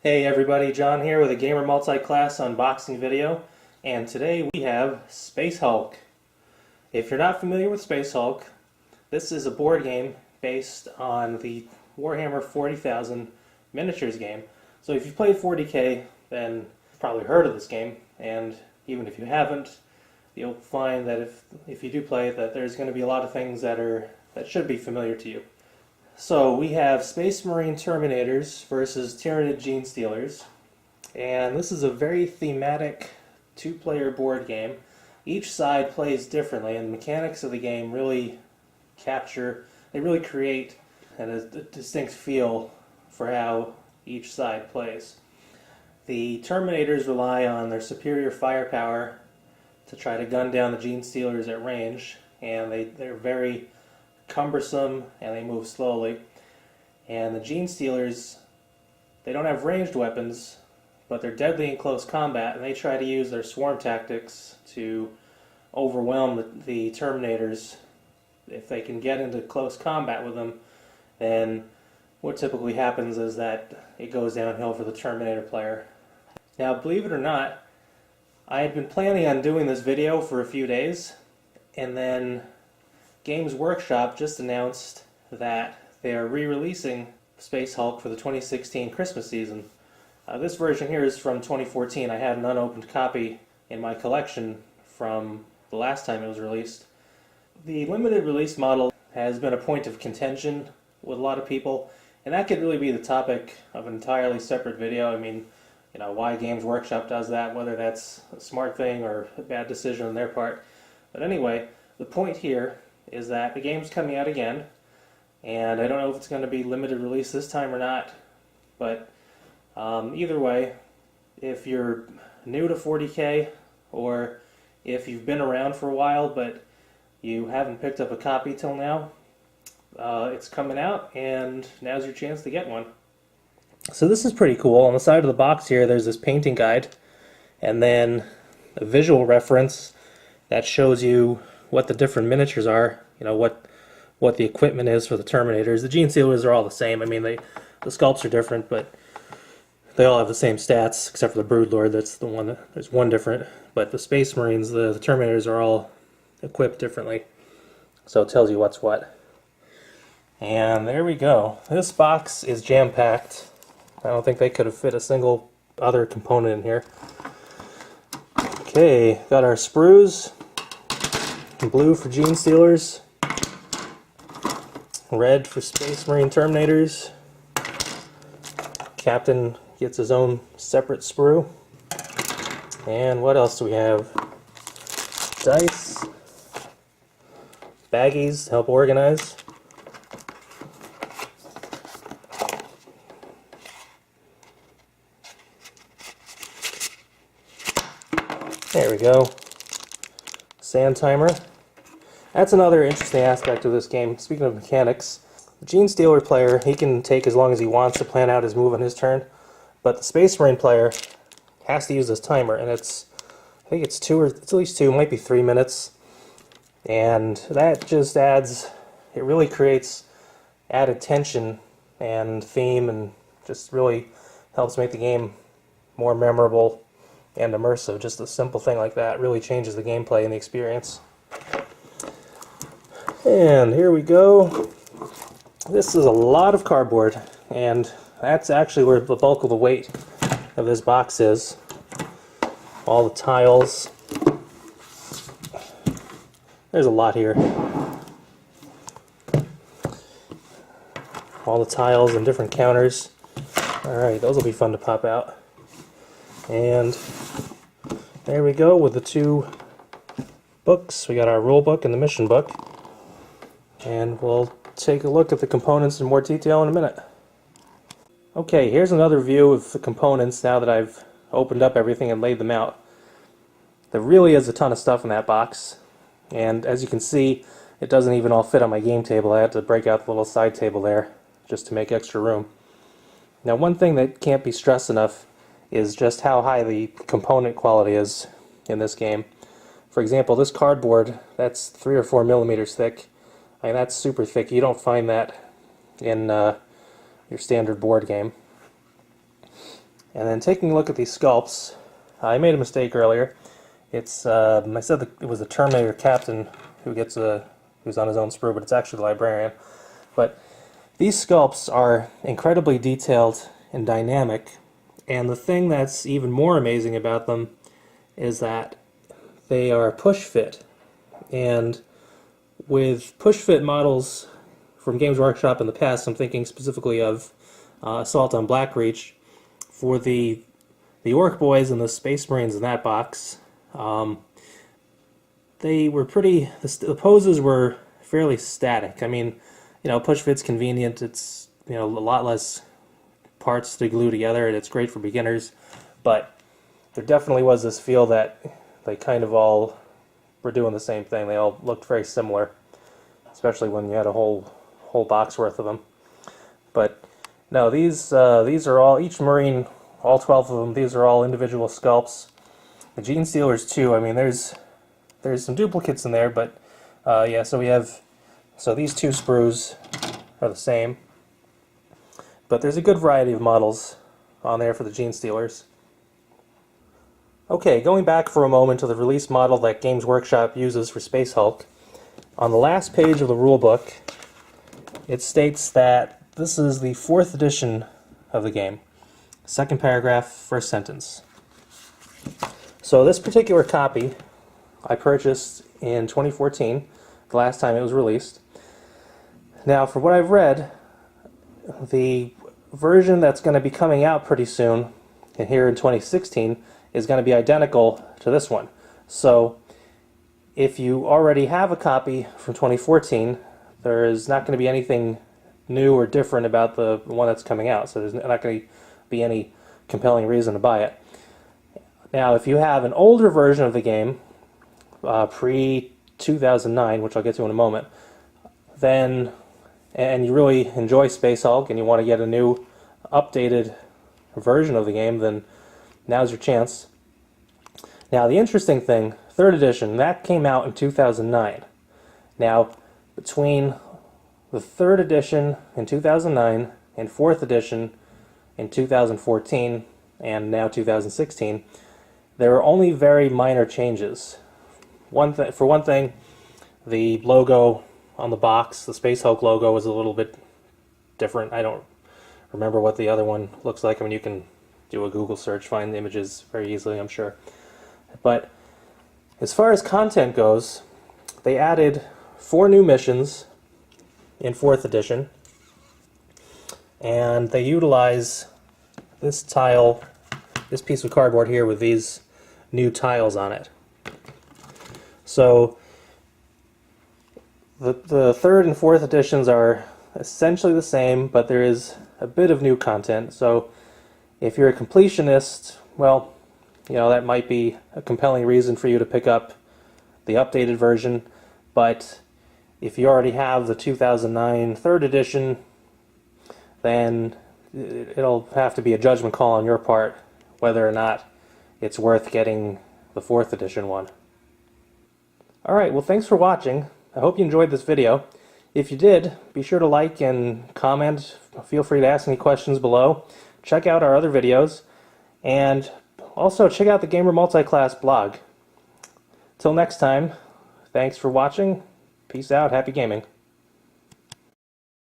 Hey everybody, John here with a Gamer Multiclass unboxing video, and today we have Space Hulk. If you're not familiar with Space Hulk, this is a board game based on the Warhammer 40,000 miniatures game. So if you've played 40K, then you've probably heard of this game, and even if you haven't, you'll find that if you do play it, that there's going to be a lot of things that should be familiar to you. So we have Space Marine Terminators versus Tyranid Gene Stealers, and this is a very thematic two-player board game. Each side plays differently, and the mechanics of the game really create a distinct feel for how each side plays. The Terminators rely on their superior firepower to try to gun down the Gene Stealers at range, and they're very cumbersome and they move slowly. And the Gene Stealers, they don't have ranged weapons, but they're deadly in close combat, and they try to use their swarm tactics to overwhelm the Terminators. If they can get into close combat with them, then what typically happens is that it goes downhill for the Terminator player. Now, believe it or not, I had been planning on doing this video for a few days, and then Games Workshop just announced that they are re-releasing Space Hulk for the 2016 Christmas season. This version here is from 2014. I had an unopened copy in my collection from the last time it was released. The limited release model has been a point of contention with a lot of people, and that could really be the topic of an entirely separate video. I mean, why Games Workshop does that, whether that's a smart thing or a bad decision on their part. But anyway, the point here is that the game's coming out again, and I don't know if it's going to be limited release this time or not, but either way, if you're new to 40K, or if you've been around for a while but you haven't picked up a copy till now, it's coming out, and now's your chance to get one. So this is pretty cool. On the side of the box here, there's this painting guide, and then a visual reference that shows you what the different miniatures are, what the equipment is for the Terminators. The Gene Stealers are all the same. I mean, the sculpts are different, but they all have the same stats, except for the Broodlord. That's the one there's one different. But the Space Marines, the Terminators, are all equipped differently. So it tells you what's what. And there we go. This box is jam-packed. I don't think they could have fit a single other component in here. Okay, got our sprues. Blue for Gene Stealers. Red for Space Marine Terminators. Captain gets his own separate sprue. And what else do we have? Dice. Baggies to help organize. There we go. Sand timer. That's another interesting aspect of this game. Speaking of mechanics, the Gene Stealer player, he can take as long as he wants to plan out his move on his turn, but the Space Marine player has to use this timer, and I think it's at least 2, might be 3 minutes, and that just it really creates added tension and theme, and just really helps make the game more memorable and immersive. Just a simple thing like that really changes the gameplay and the experience. And here we go. This is a lot of cardboard, and that's actually where the bulk of the weight of this box is. All the tiles. There's a lot here. All the tiles and different counters. Alright, those will be fun to pop out. And there we go with the 2 books. We got our rule book and the mission book. And we'll take a look at the components in more detail in a minute. Okay, here's another view of the components now that I've opened up everything and laid them out. There really is a ton of stuff in that box. And as you can see, it doesn't even all fit on my game table. I had to break out the little side table there just to make extra room. Now, one thing that can't be stressed enough is just how high the component quality is in this game. For example, this cardboard, that's 3 or 4 millimeters thick. I mean, that's super thick. You don't find that in your standard board game. And then taking a look at these sculpts, I made a mistake earlier. It's I said that it was the Terminator captain who gets who's on his own sprue, but it's actually the librarian. But these sculpts are incredibly detailed and dynamic, and the thing that's even more amazing about them is that they are push fit. And with push fit models from Games Workshop in the past, I'm thinking specifically of Assault on Blackreach. For the Orc Boys and the Space Marines in that box, they were the poses were fairly static. I mean, push fit's convenient. It's, a lot less parts to glue together, and it's great for beginners. But there definitely was this feel that they kind of all were doing the same thing. They all looked very similar, especially when you had a whole box worth of them. But no, these are all, each Marine, all 12 of them, these are all individual sculpts. The Gene Stealers too, I mean, there's some duplicates in there, but yeah, so these two sprues are the same. But there's a good variety of models on there for the Gene Stealers. Okay, going back for a moment to the release model that Games Workshop uses for Space Hulk, on the last page of the rulebook, it states that this is the 4th edition of the game. Second paragraph, first sentence. So this particular copy I purchased in 2014, the last time it was released. Now, for what I've read, the version that's going to be coming out pretty soon, and here in 2016, is going to be identical to this one. So if you already have a copy from 2014, there is not going to be anything new or different about the one that's coming out, so there's not going to be any compelling reason to buy it. Now, if you have an older version of the game, pre-2009, which I'll get to in a moment, then, and you really enjoy Space Hulk and you want to get a new, updated version of the game, then now's your chance. Now, the interesting thing, 3rd edition, that came out in 2009. Now, between the 3rd edition in 2009 and 4th edition in 2014 and now 2016, there are only very minor changes. For one thing, the logo on the box, the Space Hulk logo, was a little bit different. I don't remember what the other one looks like. I mean, you can do a Google search, find the images very easily, I'm sure. But as far as content goes, they added 4 new missions in 4th edition, and they utilize this piece of cardboard here with these new tiles on it. So the 3rd and 4th editions are essentially the same, but there is a bit of new content. So if you're a completionist, well, that might be a compelling reason for you to pick up the updated version. But if you already have the 2009 3rd edition, then it'll have to be a judgment call on your part whether or not it's worth getting the 4th edition one. Alright, well, thanks for watching. I hope you enjoyed this video. If you did, be sure to like and comment. Feel free to ask any questions below. Check out our other videos, and also check out the Gamer Multiclass blog. Till next time, thanks for watching. Peace out. Happy gaming.